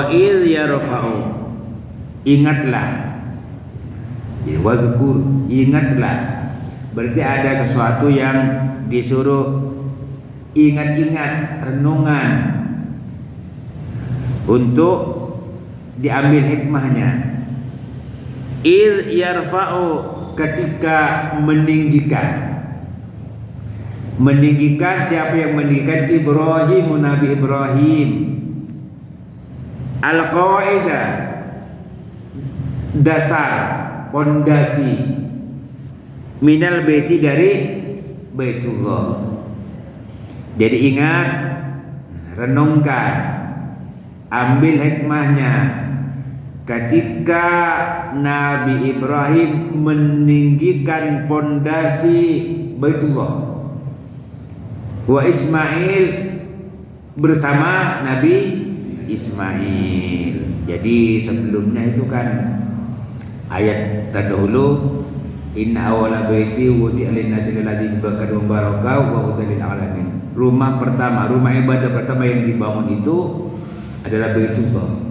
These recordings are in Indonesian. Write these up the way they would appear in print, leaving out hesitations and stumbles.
Wa idh yarfa'u, ingatlah. Jadi wazkur, ingatlah. Berarti ada sesuatu yang disuruh ingat-ingat, renungan untuk diambil hikmahnya. Idh yarfa'u, ketika meninggikan. Meninggikan, siapa yang meninggikan? Ibrahim, Nabi Ibrahim. Al-qaidah, dasar, pondasi, minal baiti, dari Baitullah. Jadi ingat, renungkan, ambil hikmahnya ketika Nabi Ibrahim meninggikan pondasi Baitullah. Wa Ismail, bersama Nabi Ismail. Jadi sebelumnya itu kan ayat terdahulu, inna awwala baiti wudi'a lin-nasi alladzi bibakar mubarakah wa hudan lil alamin. Rumah pertama, rumah ibadah pertama yang dibangun itu adalah Baitullah.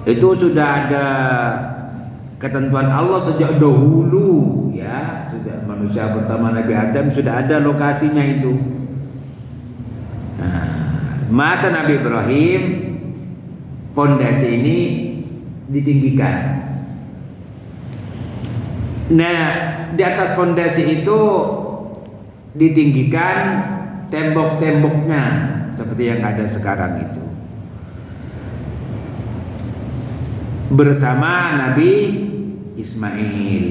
Itu sudah ada ketentuan Allah sejak dahulu, ya. Sudah manusia pertama Nabi Adam sudah ada lokasinya itu. Nah, masa Nabi Ibrahim pondasi ini ditinggikan. Nah, di atas pondasi itu ditinggikan tembok-temboknya seperti yang ada sekarang itu. Bersama Nabi Ismail.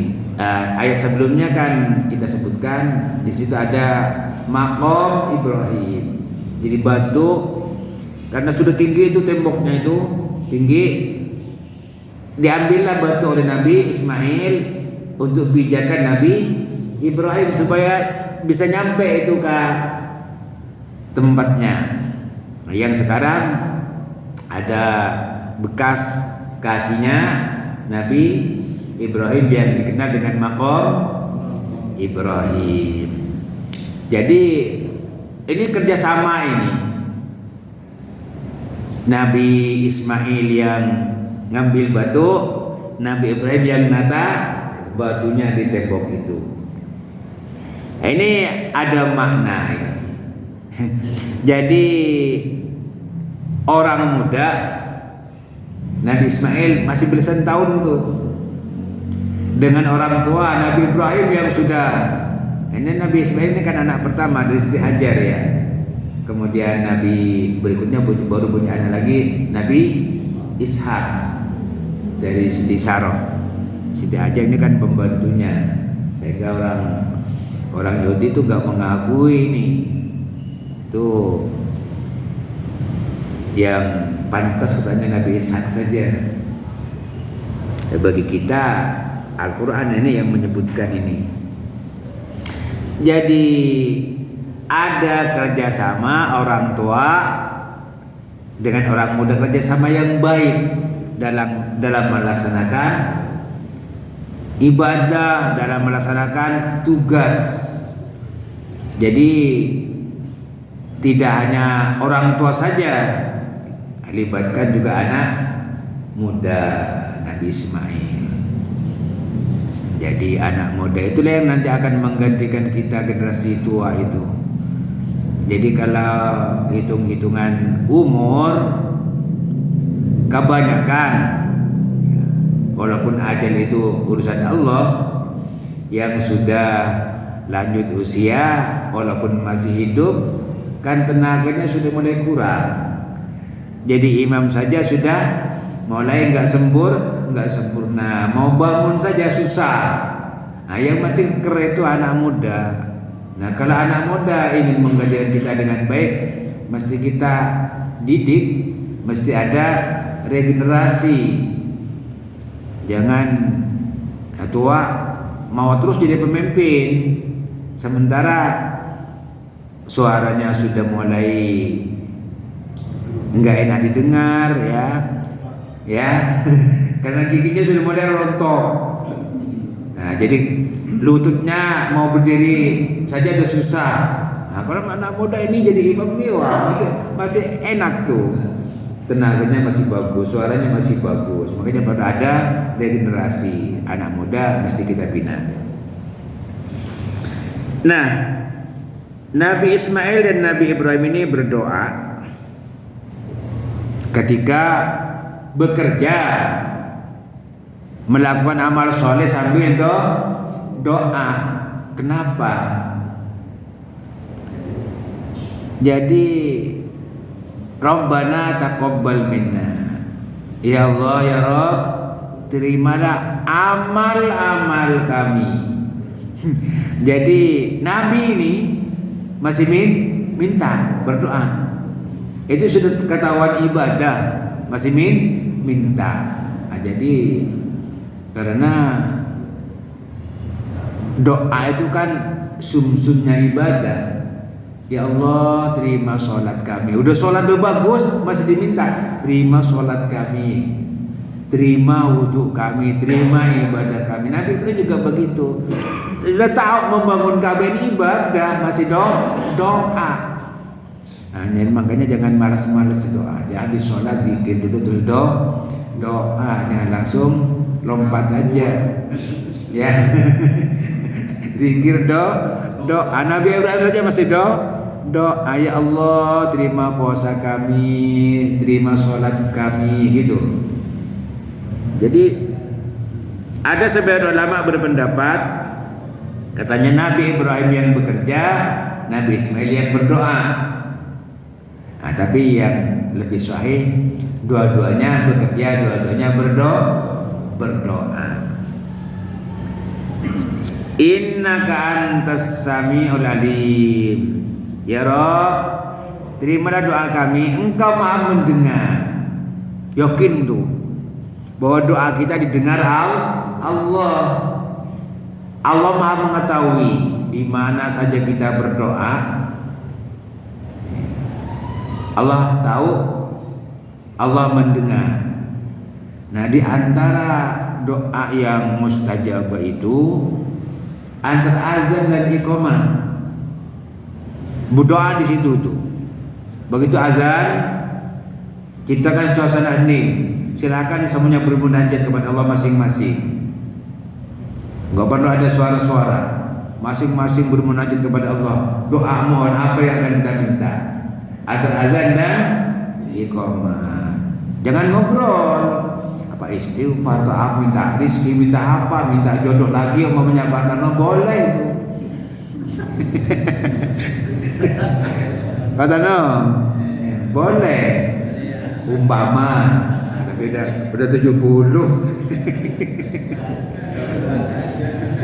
Ayat sebelumnya kan kita sebutkan di situ ada maqam Ibrahim. Jadi batu, karena sudah tinggi itu temboknya itu tinggi, diambillah batu oleh Nabi Ismail untuk pijakan Nabi Ibrahim supaya bisa nyampe itu ke tempatnya. Nah, yang sekarang ada bekas kakinya Nabi Ibrahim yang dikenal dengan maqam Ibrahim. Jadi ini kerjasama ini. Nabi Ismail yang ngambil batu, Nabi Ibrahim yang nata batunya di tembok itu. Nah, ini ada makna ini. Jadi orang muda Nabi Ismail masih belasan tahun tuh, dengan orang tua Nabi Ibrahim yang sudah, ini Nabi Ismail ini kan anak pertama dari Siti Hajar ya. Kemudian Nabi berikutnya baru punya anak lagi, Nabi Ishak dari Siti Sarah. Siti Hajar ini kan pembantunya, sehingga orang Yahudi itu gak mengakui ini. Itu yang pantas katanya Nabi Ishak saja. Bagi kita Al-Quran ini yang menyebutkan ini. Jadi ada kerjasama orang tua dengan orang muda, kerjasama yang baik dalam melaksanakan ibadah, dalam melaksanakan tugas. Jadi tidak hanya orang tua saja, libatkan juga anak muda Nabi Ismail. Jadi anak muda itulah yang nanti akan menggantikan kita generasi tua itu. Jadi kalau hitung-hitungan umur kebanyakan, walaupun ajal itu urusan Allah, yang sudah lanjut usia walaupun masih hidup kan tenaganya sudah mulai kurang. Jadi imam saja sudah mulai nggak sempurna, mau bangun saja susah. Nah, yang masih keren itu anak muda. Nah, kalau anak muda ingin menggajikan kita dengan baik, mesti kita didik, mesti ada regenerasi. Jangan tua mau terus jadi pemimpin, sementara suaranya sudah mulai enggak enak didengar ya karena giginya sudah mulai rontok. Nah, jadi lututnya mau berdiri saja udah susah. Nah, kalau anak muda ini jadi imam nih, wah masih enak tuh. tenaganya masih bagus, suaranya masih bagus. Makanya pada ada regenerasi anak muda mesti kita bina. Nah, Nabi Ismail dan Nabi Ibrahim ini berdoa ketika bekerja, melakukan amal soleh sambil doa. Kenapa? Jadi Rabbana taqabbal minna. Ya Allah ya Rabb, terimalah amal-amal kami. Jadi Nabi ini masih minta, berdoa. Itu sudah ketahuan ibadah, masih minta. Nah, jadi karena doa itu kan sumsumnya ibadah. Ya Allah, terima sholat kami. Udah sholat udah bagus, masih diminta, terima sholat kami, terima wudhu kami, terima ibadah kami. Nabi Ibrahim juga begitu. Sudah tahu membangun Ka'bah ini ibadah, masih doa. Nah, makanya jangan malas-malas doa. Dia habis sholat zikir dulu terus doa, jangan langsung lompat aja. Ya, zikir doa. Nabi Ibrahim saja masih doa, ya Allah terima puasa kami, terima sholat kami, gitu. Jadi ada sebagian ulama berpendapat, katanya Nabi Ibrahim yang bekerja, Nabi Ismail yang berdoa. Nah, tapi yang lebih sahih dua-duanya bekerja, dua-duanya berdoa. Innaka antas sami'ul alim. Ya Rabb, terimalah doa kami, Engkau Maha mendengar. Yakin tuh bahwa doa kita didengar Allah. Allah Maha mengetahui di mana saja kita berdoa. Allah tahu, Allah mendengar. Nah, di antara doa yang mustajab itu antara azan dan iqamah. Berdoa di situ tuh. Begitu azan, ciptakan suasana hening. Silakan semuanya bermunajat kepada Allah masing-masing. Enggak perlu ada suara-suara. Masing-masing bermunajat kepada Allah. Doa mohon apa yang akan kita minta. Antara azan dan iqamah. Jangan ngobrol. Apa istighfar, atau apa, minta rezeki, minta apa, minta jodoh lagi, umpamanya batal, boleh itu. Kata boleh. Umpama, tapi udah 70.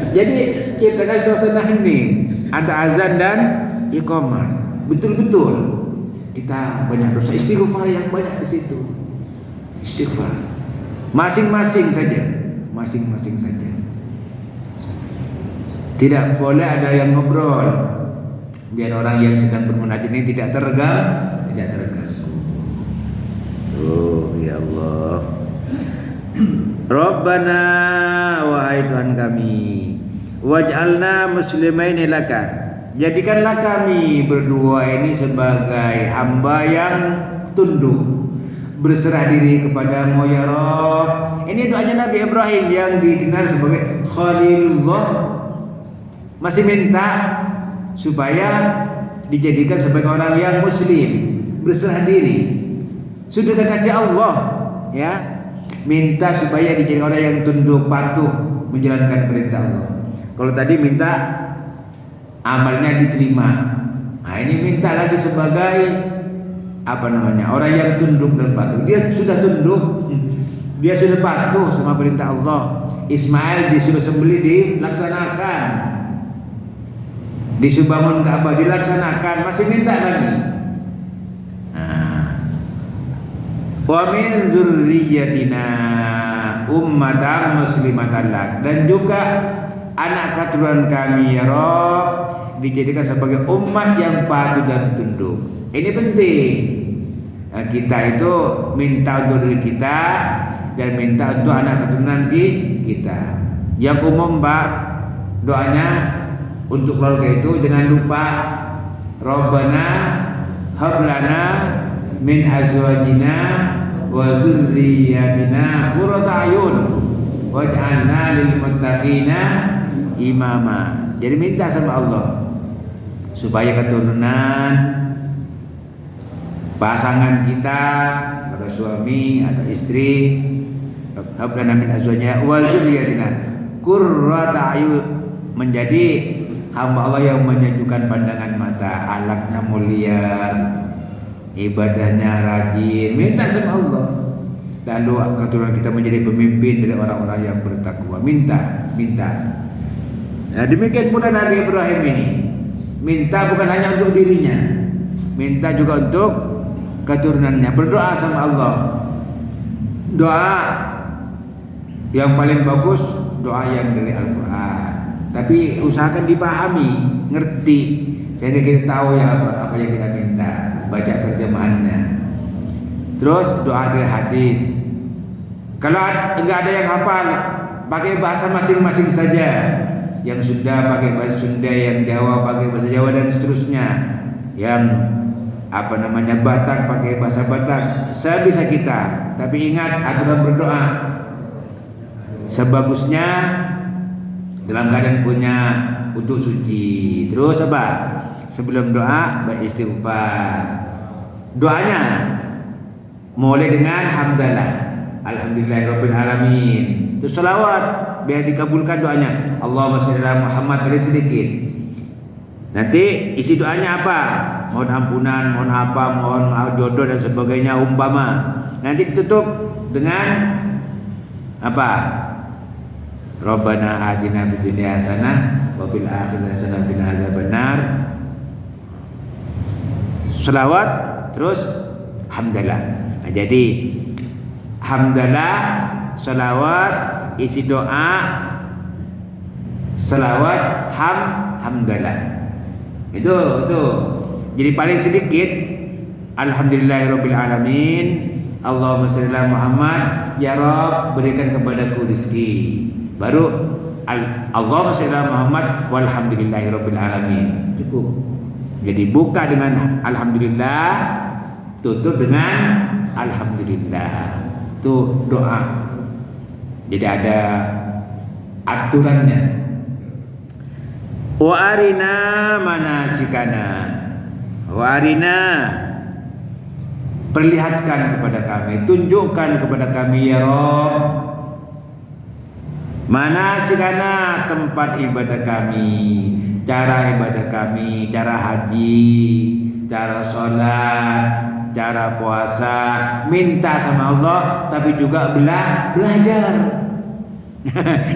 Jadi ciptakan suasana hening antara azan dan iqamah. Betul-betul kita banyak dosa, istighfar yang banyak di situ. Istighfar masing-masing saja. Tidak boleh ada yang ngobrol, biar orang yang sedang bermunajat ini tidak terganggu. Oh ya Allah. Rabbana, wahai Tuhan kami, waj'alna muslimaini laka, jadikanlah kami berdua ini sebagai hamba yang tunduk, berserah diri kepadamu ya Rabb. Ini doanya Nabi Ibrahim yang dikenal sebagai Khalilullah, masih minta supaya dijadikan sebagai orang yang muslim, berserah diri. Sudah kekasih Allah, ya, minta supaya dijadikan orang yang tunduk, patuh, menjalankan perintah Allah. Kalau tadi minta amalnya diterima, nah ini minta lagi sebagai orang yang tunduk dan patuh. Dia sudah tunduk, dia sudah patuh sama perintah Allah. Ismail disuruh sembelih, dilaksanakan. Disuruh bangun Ka'bah, dilaksanakan. Masih minta lagi. Wa min dzurriyyatina ummatan muslimatan lak, dan juga anak keturunan kami ya Rabb dijadikan sebagai umat yang patuh dan tunduk. Ini penting. Nah, kita itu minta untuk diri kita dan minta untuk anak keturunan kita. Yang umum Pak, doanya untuk keluarga itu jangan lupa Rabbana hablana min azwajina wa dzurriyyatina qurrata a'yun waj'alna lil muttaqina imama. Jadi minta sama Allah supaya keturunan pasangan kita, para suami atau istri, hablana min azwajina wa dzurriyyatina qurrata a'yun, menjadi hamba Allah yang menyejukkan pandangan mata, akhlaknya mulia, ibadahnya rajin. Minta sama Allah. Lalu keturunan kita menjadi pemimpin dari orang-orang yang bertakwa. Minta. Nah, demikian pula Nabi Ibrahim ini. Minta bukan hanya untuk dirinya, minta juga untuk keturunannya. Berdoa sama Allah. Doa yang paling bagus doa yang dari Al-Quran. Tapi usahakan dipahami, ngerti, sehingga kita tahu ya apa yang kita minta, baca terjemahannya. Terus doa dari hadis. Kalau enggak ada yang hafal, pakai bahasa masing-masing saja. Yang Sunda pakai bahasa Sunda, yang Jawa pakai bahasa Jawa dan seterusnya. Yang Batak pakai bahasa Batak. Sebisa kita. Tapi ingat aturan berdoa. Sebagusnya dalam keadaan punya untuk suci. Terus apa? Sebelum doa beristighfar. Doanya mulai dengan hamdalah, alhamdulillahirabbil alamin. Terus selawat biar dikabulkan doanya. Allahumma shalli ala Muhammad, beri sedikit. Nanti isi doanya apa? Mohon ampunan, mohon apa, mohon maaf jodoh dan sebagainya umpama. Nanti ditutup dengan apa? Rabbana atina fid dunya hasanah wa fil akhirati hasanah wa qina adzabannar. Selawat terus hamdalah. Nah, jadi hamdalah, selawat, isi doa, selawat, hamdalah. Itu. Jadi paling sedikit alhamdulillahirabbil alamin. Allahumma shalli ala Muhammad, ya Rabb berikan kepadaku rezeki. Baru Allahumma shalli ala Muhammad walhamdulillahirabbil alamin. Cukup. Jadi buka dengan alhamdulillah, tutup dengan alhamdulillah. Itu doa. Jadi ada aturannya. Wa arina manasikana. Wa arina, perlihatkan kepada kami, tunjukkan kepada kami ya Rabb, manasikana, tempat ibadah kami, cara ibadah kami, cara haji, cara sholat, cara puasa. Minta sama Allah, tapi juga belajar.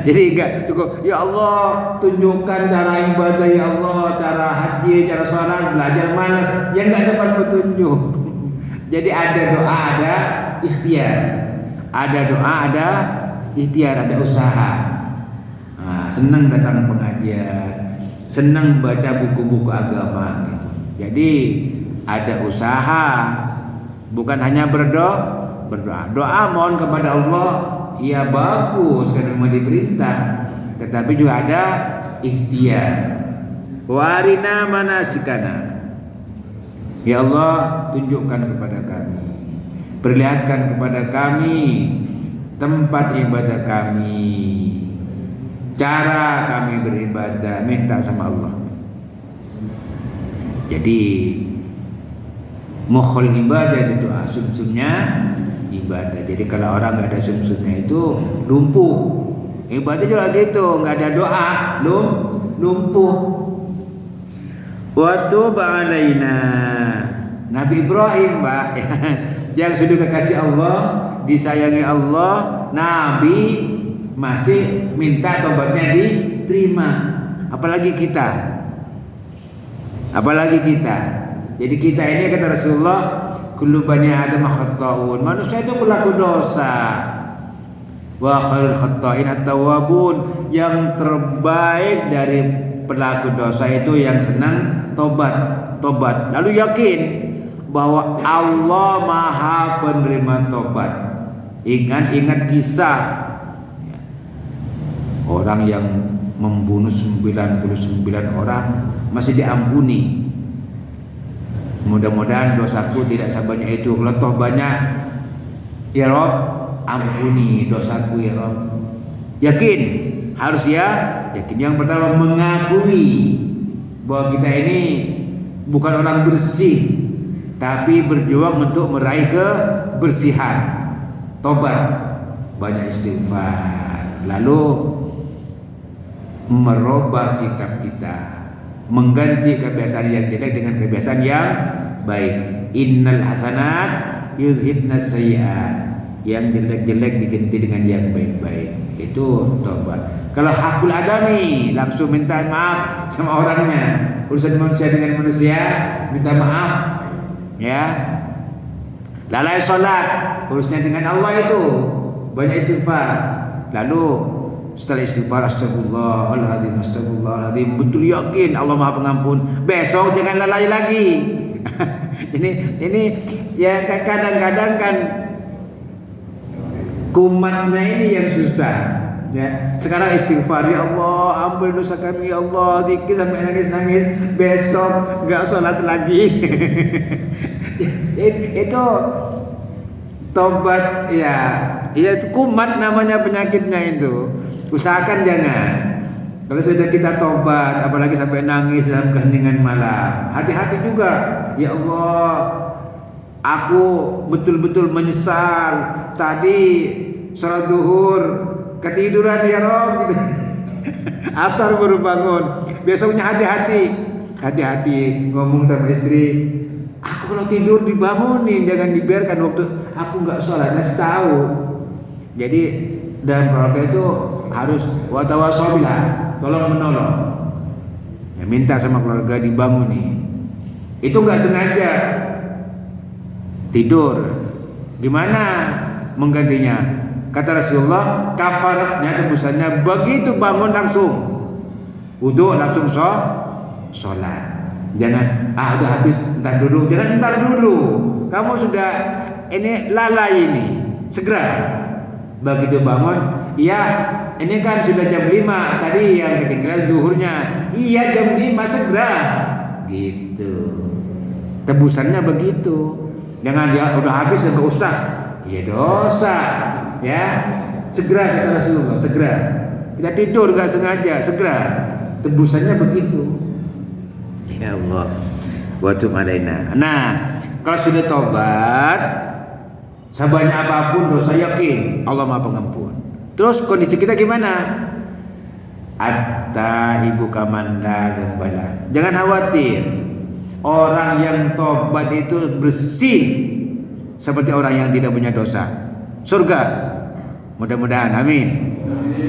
Jadi enggak cukup ya Allah tunjukkan cara ibadah, ya Allah cara haji, cara sholat, belajar malas, yang enggak dapat petunjuk. Jadi ada doa, ada ikhtiar. Ada doa, ada ikhtiar, ada usaha. Nah, senang datang pengajian, senang baca buku-buku agama gitu. Jadi ada usaha, bukan hanya berdoa. Doa mohon kepada Allah, ya bagus karena memang diperintah, tetapi juga ada ikhtiar. Warina manasikana, ya Allah tunjukkan kepada kami, perlihatkan kepada kami tempat ibadah kami, cara kami beribadah. Minta sama Allah. Jadi mukhul ibadah itu doa, sumsumnya ibadah. Jadi kalau orang nggak ada sumsumnya itu lumpuh. Ibadah juga gitu, nggak ada doa, lumpuh. Wa tub alaina. Nabi Ibrahim, Pak, yang sudah kekasih Allah, disayangi Allah, Nabi masih minta tobatnya diterima. Apalagi kita. Jadi kita ini kata Rasulullah, kullu bani Adam khata'un. Manusia itu pelaku dosa. Wa khairul khata'in at-tawwabun. Yang terbaik dari pelaku dosa itu yang senang tobat. Lalu yakin bahwa Allah Maha penerima tobat. Ingat kisah orang yang membunuh 99 orang masih diampuni. Mudah-mudahan dosaku tidak sebanyak itu. Kalau toh banyak, ya Rob, ampuni dosaku ya Rob. Yakin, harus ya. Yakin. Yang pertama, mengakui bahwa kita ini bukan orang bersih, tapi berjuang untuk meraih kebersihan. Tobat, banyak istighfar, lalu merubah sikap kita, mengganti kebiasaan yang jelek dengan kebiasaan yang baik. Innal hasanat yudhibnas sayyi'at. Yang jelek-jelek diganti dengan yang baik-baik. Itu tobat. Kalau hakul adami, langsung minta maaf sama orangnya. Urusan manusia dengan manusia, minta maaf. Ya. Lalai salat, urusnya dengan Allah itu. Banyak istighfar. Lalu setelah istighfar, astagfirullahaladzim, astagfirullahaladzim, betul yakin Allah Maha Pengampun. Besok jangan lalai lagi. ini ya kadang-kadang kan kumatnya ini yang susah. Ya, sekarang istighfar, ya Allah, ampun dosa kami ya Allah, zikir sampai nangis-nangis, besok enggak salat lagi. Itu tobat ya itu kumat namanya penyakitnya itu. Usahakan jangan. Kalau sudah kita tobat, apalagi sampai nangis dalam keheningan malam, hati-hati juga. Ya Allah, aku betul-betul menyesal tadi salat zuhur ketiduran ya Rob gitu. Asar baru bangun. Besoknya hati-hati ngomong sama istri. Aku kalau tidur dibangunin, jangan dibiarkan waktu aku nggak sholat, ngasih tahu. Jadi dalam keluarga itu harus watawasobilah, tolong menolong. Ya, minta sama keluarga dibangunin. Itu nggak sengaja tidur, gimana menggantinya? Kata Rasulullah, kafaratnya tebusannya begitu bangun langsung wudu, langsung sholat. Jangan udah habis entar dulu. Jangan entar dulu. Kamu sudah ini lalai ini. Segera. Begitu bangun, iya ini kan sudah jam 5 tadi yang ketinggalan zuhurnya. Iya jam 5 segera. Gitu. Tebusannya begitu. Jangan ya udah habis enggak usah. Ya dosa. Ya. Segera kata Rasulullah, segera. Kita tidur enggak sengaja, segera. Tebusannya begitu. Ya Allah, wa tub alaina. Nah, kalau sudah tobat, sebanyak apapun dosa, yakin Allah Maha Pengampun. Terus kondisi kita gimana? Atta ibu kamanda dzambala. Jangan khawatir. Orang yang tobat itu bersih seperti orang yang tidak punya dosa. Surga. Mudah-mudahan, amin.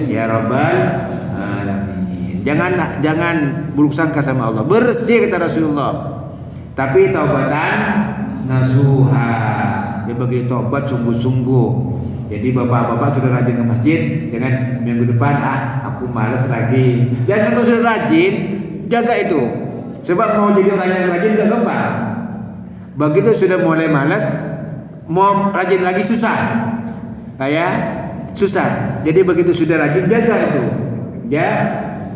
Ya Rabbal alamin. Jangan buruk sangka sama Allah. Bersih kata Rasulullah. Tapi taubatan nasuha. Dia bagi taubat sungguh-sungguh. Jadi bapak-bapak sudah rajin ke masjid, jangan minggu depan aku malas lagi. Jangan kalau sudah rajin, jaga itu. Sebab mau jadi orang yang rajin gak gampang. Begitu sudah mulai malas, mau rajin lagi susah. Susah. Jadi begitu sudah rajin, jaga itu.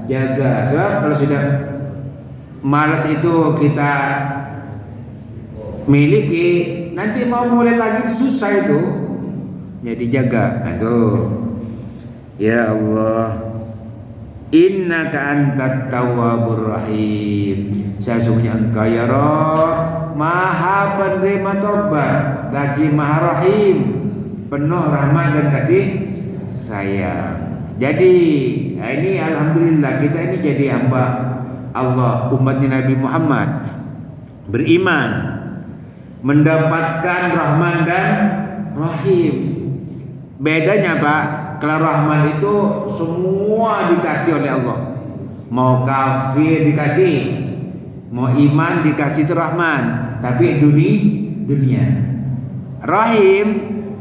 Jaga. Sebab kalau sudah malas itu kita miliki, nanti mau mulai lagi itu susah itu. Jadi jaga. Ya Allah, innaka antat tawwabur rahim. Sesungguhnya Engkau ya Rabb Maha penerima tobat lagi Maha Rahim, penuh rahmat dan kasih sayang. Jadi ini alhamdulillah kita ini jadi hamba Allah, umatnya Nabi Muhammad, beriman, mendapatkan Rahman dan Rahim. Bedanya Pak, kalau Rahman itu semua dikasih oleh Allah. Mau kafir dikasih, mau iman dikasih, itu Rahman. Tapi dunia. Rahim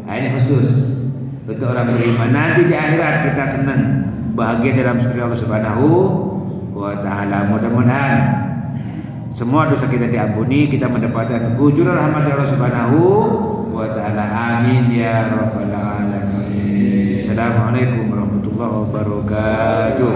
ini khusus untuk orang beriman. Nanti di akhirat kita senang, bahagia dalam surga Allah Subhanahu wa taala. Mudah-mudahan semua dosa kita diampuni, kita mendapatkan kujuran rahmat Allah Subhanahu wa taala. Amin ya rabbal alamin. Assalamualaikum warahmatullahi wabarakatuh.